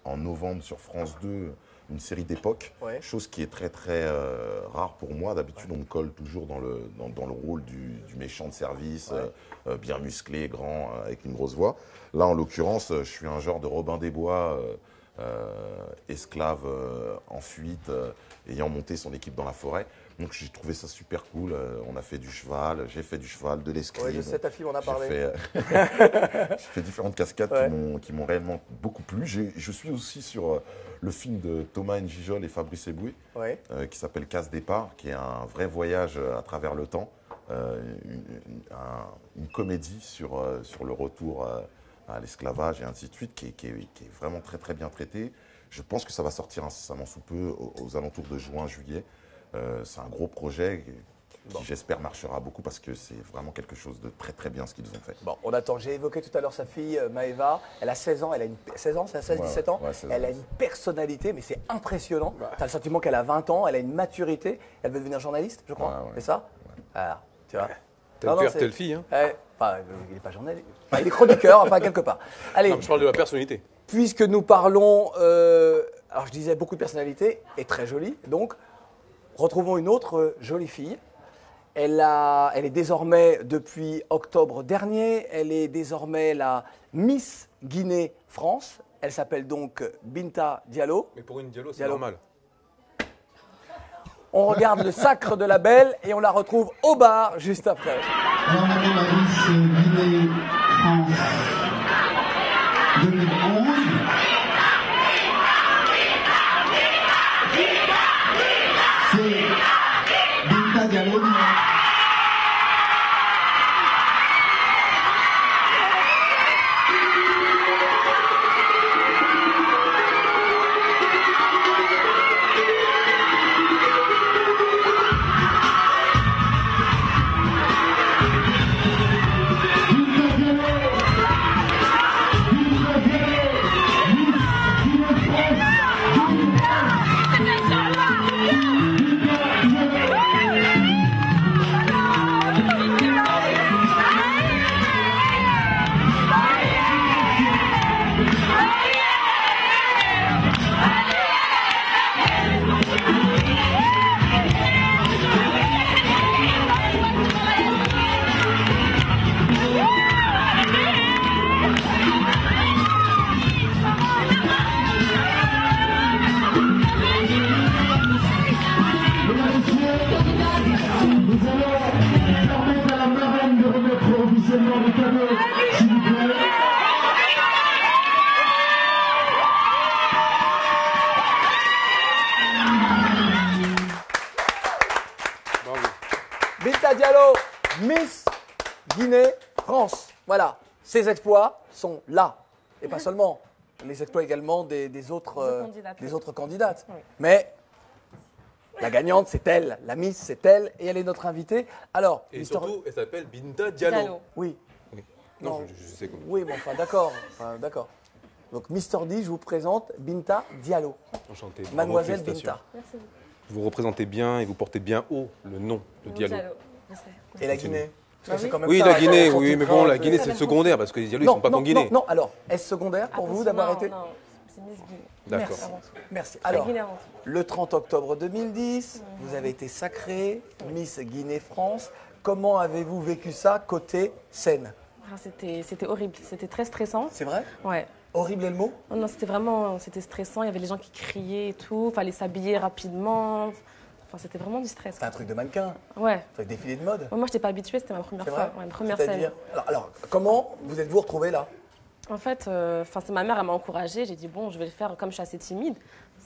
en novembre sur France 2 une série d'époque, Ouais. chose qui est très très rare pour moi. D'habitude, on me colle toujours dans le rôle du méchant de service, bien musclé, grand, avec une grosse voix. Là, en l'occurrence, je suis un genre de Robin des Bois, esclave en fuite, ayant monté son équipe dans la forêt. Donc j'ai trouvé ça super cool. On a fait du cheval, j'ai fait du cheval, de l'escrime. Ouais, je sais, ta fille m'en a parlé. J'ai fait différentes cascades Ouais. qui m'ont réellement beaucoup plu. Je suis aussi sur le film de Thomas N'Gijol et Fabrice Eboué, Ouais. qui s'appelle Casse Départ, qui est un vrai voyage à travers le temps, une comédie sur le retour à l'esclavage et ainsi de suite, qui est vraiment très très bien traité. Je pense que ça va sortir incessamment sous peu, aux alentours de juin-juillet. C'est un gros projet qui, j'espère, marchera beaucoup parce que c'est vraiment quelque chose de très très bien ce qu'ils ont fait. Bon, on attend. J'ai évoqué tout à l'heure sa fille, Maëva. Elle a 16 ans. Elle a 16 ans, c'est à 16, 17 ans. Ouais, 16 Elle ans. a une personnalité, mais c'est impressionnant. Tu as le sentiment qu'elle a 20 ans, elle a une maturité. Elle veut devenir journaliste, je crois. Ouais. C'est ça Ah, tu vois. T'as Non, une non, père, c'est- telle fille. Hein. Enfin, il n'est pas journaliste. Enfin, il est chroniqueur, enfin, quelque part. Allez, Non, je parle de la personnalité. puisque nous parlons, alors je disais beaucoup de personnalité et très jolie, donc retrouvons une autre jolie fille. Elle est désormais, depuis octobre dernier, elle est désormais la Miss Guinée France. Elle s'appelle donc Binta Diallo. Mais pour une Diallo, c'est Diallo. normal. On regarde le sacre de la belle et on la retrouve au bar juste après. Alors maintenant, la Miss Guinée France 2011. C'est Binta Diallo. Nous allons permettre à la marraine de remettre officiellement le cadeau, s'il vous plaît. Bravo. Binta Diallo, Miss Guinée France. Voilà, ses exploits sont là. Et pas seulement, les exploits également des autres candidates. des autres candidates. Oui. Mais la gagnante, c'est elle. La Miss, c'est elle. Et elle est notre invitée. Alors, Et Mister- surtout, elle s'appelle Binta Diallo. Diallo. Oui, Oui. Non. Non, je sais comment. oui, mais enfin, d'accord. Enfin, d'accord. Donc, Mister D, je vous présente Binta Diallo. Enchanté. Bravo, Mademoiselle félicitations. Binta. Merci beaucoup. Vous représentez bien et vous portez bien haut le nom de Diallo. Je sais. Et la Guinée. Parce que Ah c'est oui. quand même Oui, ça, la Guinée, son oui, titre, mais bon, hein, la Guinée, ça c'est va secondaire parce que les Diallo, ils Non, sont pas non, qu'en Guinée. non, non. Alors, est-ce secondaire pour vous d'avoir été Non, c'est Miss Guinée. D'accord. Merci. Avant tout. Merci. La Alors, Guinée avant tout. le 30 octobre 2010, vous avez été sacrée Miss Guinée-France. Comment avez-vous vécu ça côté scène? Ah, c'était horrible. C'était très stressant. C'est vrai? Ouais. Horrible est le mot? Oh non, c'était stressant. Il y avait les gens qui criaient et tout. Fallait s'habiller rapidement. Enfin, c'était vraiment du stress. C'est un truc de mannequin, Ouais. c'est un défilé de mode. Moi, je n'étais pas habituée. C'était ma première C'est fois. vrai? Ouais, ma première scène. C'est-à-dire alors, comment vous êtes-vous retrouvés là? En fait, c'est ma mère, elle m'a encouragée. J'ai dit, bon, je vais le faire comme je suis assez timide.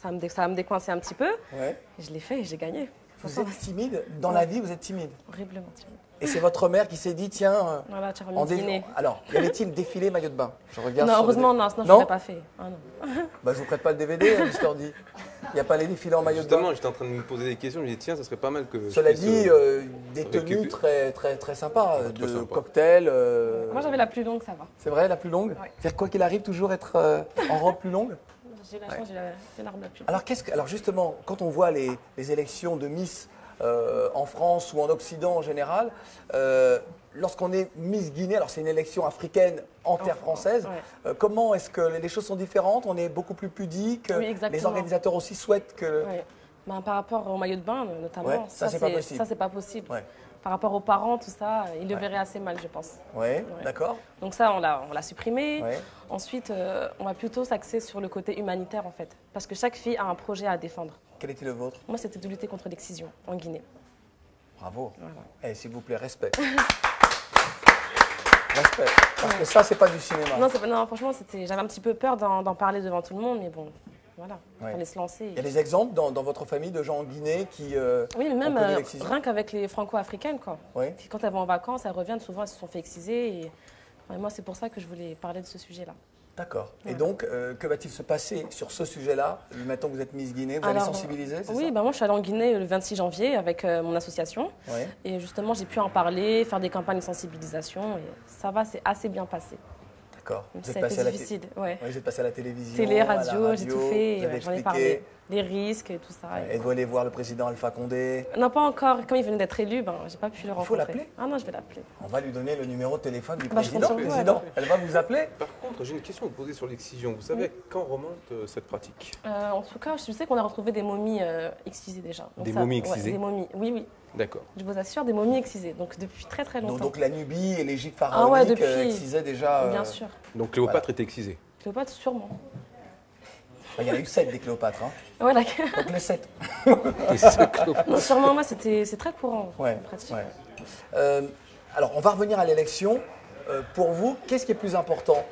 Ça va me décoincer un petit peu. Ouais. Et je l'ai fait et j'ai gagné. Vous êtes timide? Dans la vie, vous êtes timide. Horriblement timide. Et c'est votre mère qui s'est dit, tiens, Voilà, tu as en remis Guinée. alors, y avait-il défilé maillot de bain? Je regarde Non, sur le heureusement, dé- non, sinon je Non ne l'aurais pas fait. Ah, non. Bah, je vous prête pas le DVD, Mister D. Il n'y a pas les défilés en maillot de bain. Justement, j'étais en train de me poser des questions. Je me dis, tiens, ça serait pas mal que. je Cela puisse, dit, des tenues récupérer. très, très, très sympas, Ouais, très de sympa. cocktails. Moi, j'avais la plus longue, ça va. C'est vrai, la plus longue? Ouais. C'est-à-dire, quoi qu'il arrive, toujours être en robe plus longue? J'ai la chance, j'ai la robe la plus longue. Alors justement, quand on voit les élections de Miss en France ou en Occident en général. Lorsqu'on est Miss Guinée, alors c'est une élection africaine en terre française, ouais. Comment est-ce que les choses sont différentes? On est beaucoup plus pudique. Oui, exactement. Les organisateurs aussi souhaitent que... Ouais. Ben, par rapport au maillot de bain, notamment, Ouais, ça, c'est pas possible. Ça, c'est pas possible. Ouais. Par rapport aux parents, tout ça, ils le verraient assez mal, je pense. Ouais, Ouais. d'accord. Donc ça, on l'a supprimé. Ouais. Ensuite, on va plutôt s'axer sur le côté humanitaire, en fait. Parce que chaque fille a un projet à défendre. Quel était le vôtre? Moi, c'était de lutter contre l'excision en Guinée. Bravo. Voilà. Eh, s'il vous plaît, respect. Respect. Parce que ça, c'est pas du cinéma. Non, non, franchement, j'avais un petit peu peur d'en parler devant tout le monde, mais bon, voilà, il Ouais. fallait se lancer. Il y a des exemples dans votre famille de gens en Guinée qui Oui, mais même ont connu l'excision? rien qu'avec les franco-africaines, quoi. Oui. Puis quand elles vont en vacances, elles reviennent, souvent elles se sont fait exciser. Et ouais, moi, c'est pour ça que je voulais parler de ce sujet-là. D'accord. Et Voilà. donc, que va-t-il se passer sur ce sujet-là? Maintenant que vous êtes Miss Guinée, vous allez Alors, sensibiliser, c'est Oui, ça? bah moi, je suis allée en Guinée le 26 janvier avec mon association. Ouais. Et justement, j'ai pu en parler, faire des campagnes de sensibilisation. Et ça va, c'est assez bien passé. D'accord. Même Vous si êtes ça a passé été à la difficile. Ouais. Oui, vous êtes passé à la télévision, Télé, à la radio, j'ai tout fait. vous Et avez j'en ai expliqué. parlé. Les risques et tout ça. Et vous allez voir le président Alpha Condé. Non, pas encore. Comme il venait d'être élu, ben, j'ai pas pu le Il faut rencontrer. l'appeler? Ah non, je vais l'appeler. On va lui donner le numéro de téléphone du Bah, je compte président. sur vous, Président, alors. elle va vous appeler? Par contre, j'ai une question à vous poser sur l'excision. Vous savez quand remonte cette pratique? En tout cas, je sais qu'on a retrouvé des momies excisées déjà. Donc Des momies ouais, excisées? des momies, oui, oui. D'accord. Je vous assure, des momies excisées. Donc depuis très très longtemps. Donc la Nubie et l'Égypte Ah ouais, pharaonique depuis- excisaient déjà. Bien sûr. Donc Cléopâtre était excisée. Cléopâtre, sûrement. Il y en a eu 7 des Cléopâtres. Hein. Voilà. Donc les 7. Non, sûrement, moi, c'est très courant. Ouais, en pratique. ouais. Alors, on va revenir à l'élection. Pour vous, qu'est-ce qui est plus important?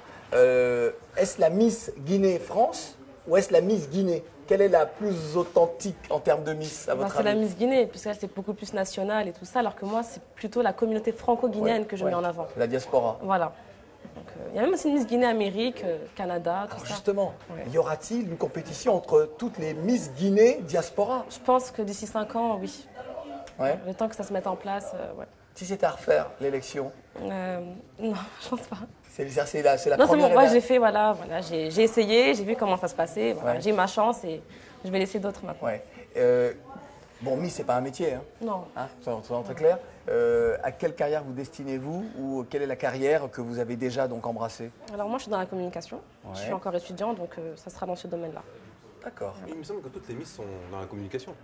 Est-ce la Miss Guinée-France ou est-ce la Miss Guinée? Quelle est la plus authentique en termes de Miss, à Bah, votre c'est la avis? Miss Guinée, puisqu'elle c'est beaucoup plus national et tout ça, alors que moi, c'est plutôt la communauté franco-guinéenne Ouais, que je ouais. mets en avant. La diaspora. Voilà. Donc, il y a même aussi une Miss Guinée-Amérique, Canada, tout Alors ça. justement, Ouais. y aura-t-il une compétition entre toutes les Miss Guinée diaspora? Je pense que d'ici 5 ans, oui. Ouais. Le temps que ça se mette en place, ouais. Si c'était à refaire l'élection, Non, je pense pas. c'est la Non, c'est première. bon, moi j'ai fait, voilà j'ai essayé, j'ai vu comment ça se passait, voilà, Ouais. j'ai eu ma chance et je vais laisser d'autres maintenant. Ouais. Bon, Miss, c'est pas un métier, hein. Non, Hein, soyons très clair. À quelle carrière vous destinez-vous ou quelle est la carrière que vous avez déjà donc embrassée? alors moi je suis dans la communication, je Ouais. suis encore étudiant donc ça sera dans ce domaine-là. D'accord. Il me semble que toutes les Miss sont dans la communication.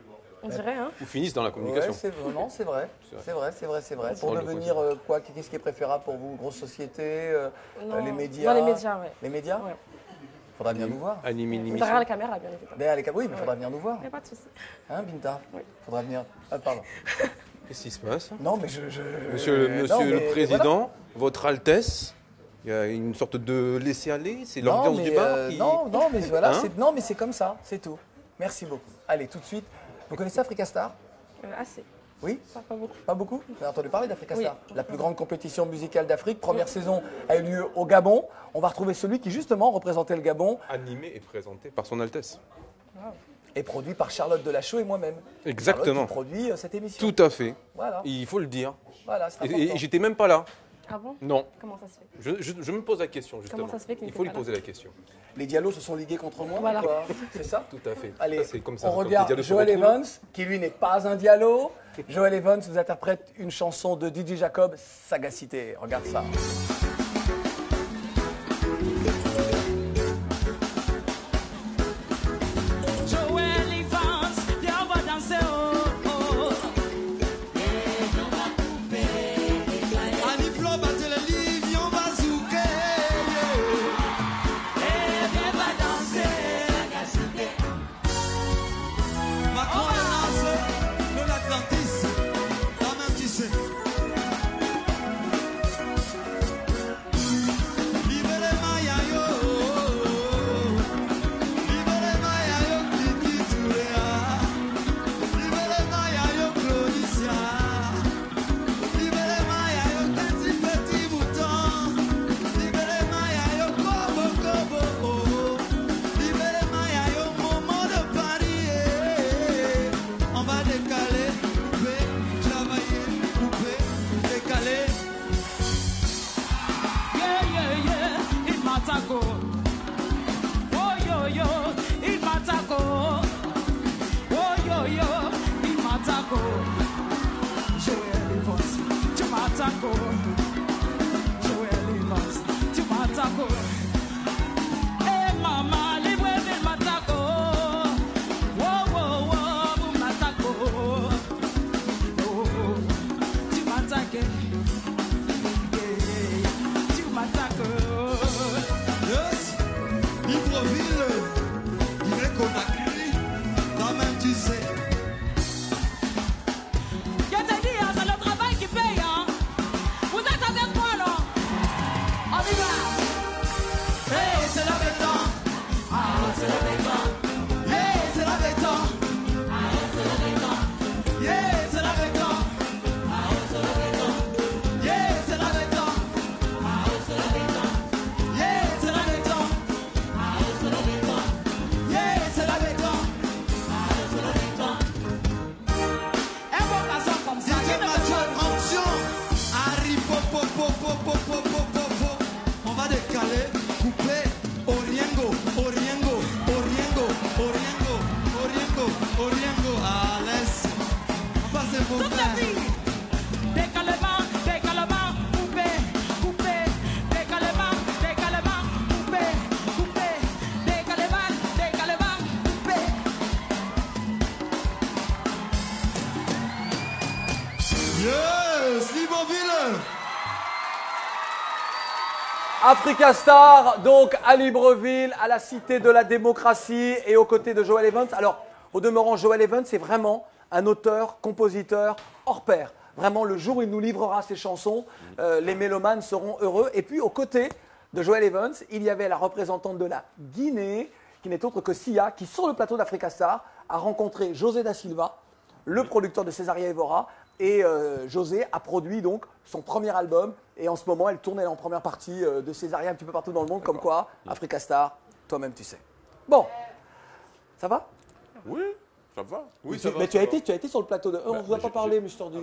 On dirait, hein. Ou finissent dans la communication. Ouais, non, c'est vrai. C'est vrai. C'est vrai. On Pour le devenir quoi? Qu'est-ce qui est préférable pour vous? Grosse société, Non, les médias? Dans les médias, ouais. Les médias? Ouais. Faudra venir nous voir. Animer une émission. Derrière la caméra, bien évidemment. Ben, allez, oui, mais faudra venir nous voir. Il n'y a pas de souci. Hein, Binta? Oui. Faudra venir. Ah, pardon. Qu'est-ce qui se passe? Non, mais Monsieur, non, le mais Président, Votre Altesse, il y a une sorte de laisser-aller, c'est voilà. l'ambiance Non, du mais, bar qui... non, mais voilà, Hein non, mais c'est comme ça, c'est tout. Merci beaucoup. Allez, tout de suite. Vous connaissez Africa Star? Assez, Oui? pas beaucoup. Pas beaucoup? Vous avez entendu parler d'Africa Oui. Star? La plus grande compétition musicale d'Afrique. Première saison a eu lieu au Gabon. On va retrouver celui qui justement représentait le Gabon Animé et présenté par son Altesse. et produit par Charlotte Delachaux et moi-même. Exactement. Charlotte qui produit cette émission. Tout à fait. Voilà, Il faut le dire. voilà, c'est Et, important. et j'étais même pas là. Ah bon? Non. Comment ça se fait? Je me pose la question, justement. Comment ça se fait qu'il Il n'était faut lui pas là poser la question. Les dialos se sont ligués contre moi. Voilà. ou quoi C'est ça? Tout à fait. Allez, Ça, c'est comme ça. on Quand les regarde dialogues se Joel retrouvent. Evans, qui lui n'est pas un dialo. Joel Evans vous interprète une chanson de DJ Jacob, Sagacité. Regarde ça. Joel Evans, viens, on va danser, oh, oh. Annie Flo, battez le lit, viens, on va zouker. Viens, va danser. Macron lance le l'Atlantis, la main tissée. Libreville, Guinée-Conakry, toi-même tu sais. Je te dis, hein, c'est le travail qui paye. Hein. Vous êtes avec moi, là? On y va. Hey, c'est la béton. Ah, c'est la béton. Hey, c'est la béton. Ah, c'est la béton. Yeah, c'est la béton. Ah, c'est la béton. Yeah, c'est la béton. Ah, c'est la béton. Yeah, c'est la béton. Ah, c'est la béton. Yeah, c'est la béton. Ah, c'est la béton. Invocation comme ça. DJ Mathieu, attention. Harry, po, po. On va décaler, couper, oriengo, oriengo, oriengo, oriengo, oriengo, oriengo. Ah, laisse. On va se Toute la montrer. vie. Décalement, coupé, coupé. Décalement, coupé, coupé. Décalement, coupé. Yes, Libreville. Africa Star, donc à Libreville, à la Cité de la démocratie et aux côtés de Joel Evans. Alors, au demeurant, Joel Evans, c'est vraiment un auteur, compositeur hors pair. Vraiment, le jour où il nous livrera ses chansons, les mélomanes seront heureux. Et puis, aux côtés de Joel Evans, il y avait la représentante de la Guinée, qui n'est autre que Sia, qui, sur le plateau d'Africa Star, a rencontré José da Silva, le producteur de Césaria Evora. Et José a produit donc son premier album. Et en ce moment, elle tourne en première partie de Césaria un petit peu partout dans le monde. Comme quoi, Africa Star, toi-même tu sais. Bon, ça va? Oui, ça va. Oui, Mais ça va. tu as été sur le plateau de... on ne vous a pas parlé, Mr. D.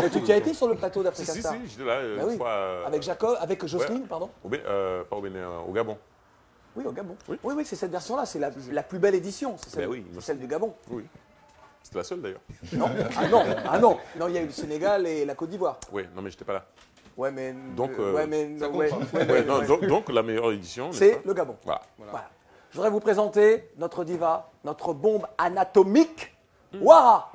Mais tu as été sur le plateau d'Africa Si, Star? j'étais là Ben une oui. fois. Avec Jacob, avec Jocelyne, pardon? Pas au Bénin, au Gabon. Oui, au Gabon. Oui. Oui, c'est cette version-là. C'est la plus belle édition. C'est celle, Ben oui. c'est celle du Gabon. Oui. C'était la seule d'ailleurs. Non, non, il y a eu le Sénégal et la Côte d'Ivoire. Oui, non, mais j'étais pas là. Ouais, mais... Donc, ouais, donc la meilleure édition, n'est-ce c'est pas le Gabon. Voilà. Voilà. Je voudrais vous présenter notre diva, notre bombe anatomique, Wara.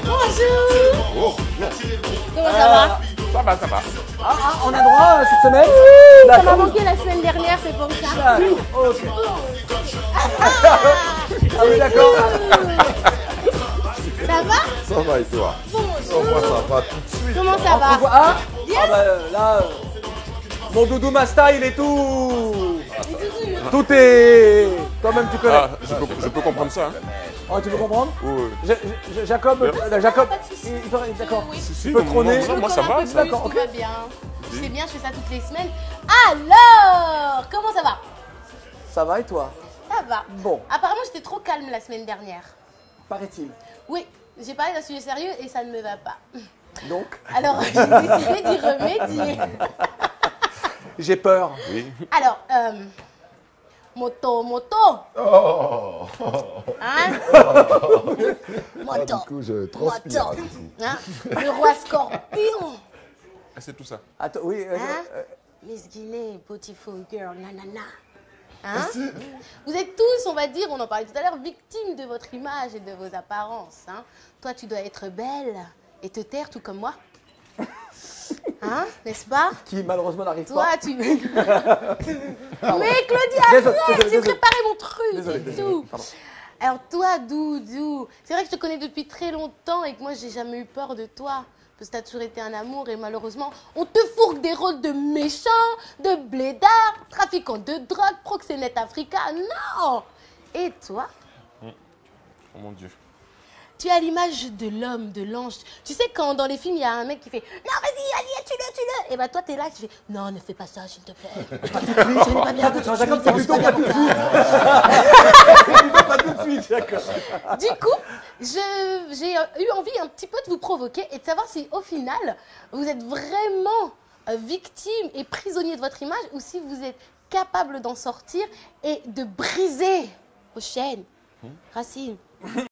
Bonjour. Comment ça va? Ça va, ça va. On a droit cette semaine? Ça m'a manqué la semaine dernière, c'est pour ça. Ok. Ah oui, d'accord. Ça va? Ça va et toi? Bonjour. Moi, ça va tout de suite. Comment ça va? Ah, Yes. ah bah, là, mon doudou Masta, il est tout... Tout est... Toi-même, tu connais. Ah, je peux comprendre ça. Hein. Oh, tu veux comprendre? Oui. Jacob, Jacob, Pas de soucis. d'accord. Si, Tu peux non, trôner. non, moi ça Un va. peu Ça. plus, tout va bien. Tu sais bien, je fais ça toutes les semaines. Alors, comment ça va? Ça va et toi? Ça va. Bon. Apparemment, j'étais trop calme la semaine dernière. Paraît-il. Oui, j'ai parlé d'un sujet sérieux et ça ne me va pas. Donc, Alors, j'ai décidé d'y remédier. j'ai peur. Oui. Alors, moto. Oh. Hein? Moto. Du coup, je transpire. Moto. Hein? Le roi scorpion. Ah, c'est tout ça. Attends, oui. Hein? Miss Guinée, beautiful girl, nanana. Hein? Vous êtes tous, on va dire, on en parlait tout à l'heure, victimes de votre image et de vos apparences. Hein? Toi, tu dois être belle et te taire tout comme moi. Hein? N'est-ce pas? Qui malheureusement n'arrive Toi, pas. tu... Mais Claudia, Désolé, arrête, j'ai désolé. préparé mon truc Désolé, et désolé, tout. pardon. Alors toi, Doudou, c'est vrai que je te connais depuis très longtemps et que moi, j'ai jamais eu peur de toi. Parce que tu as toujours été un amour et malheureusement, on te fourgue des rôles de méchant, de blédard, trafiquant de drogue, proxénète africain. Non! Et toi, Oh mon Dieu. tu as l'image de l'homme, de l'ange. Tu sais, quand dans les films, il y a un mec qui fait « Non, vas-y, tue-le !» Et bah toi, t'es là, tu fais « Non, ne fais pas ça, s'il te plaît. Ce n'est pas bien tout de suite, Jacob, ça c'est ne plutôt pas pas bien tout de pour suite. Pas tout de suite, Jacob. ça. » Du coup, j'ai eu envie un petit peu de vous provoquer et de savoir si, au final, vous êtes vraiment victime et prisonnier de votre image ou si vous êtes capable d'en sortir et de briser vos chaînes. Racine.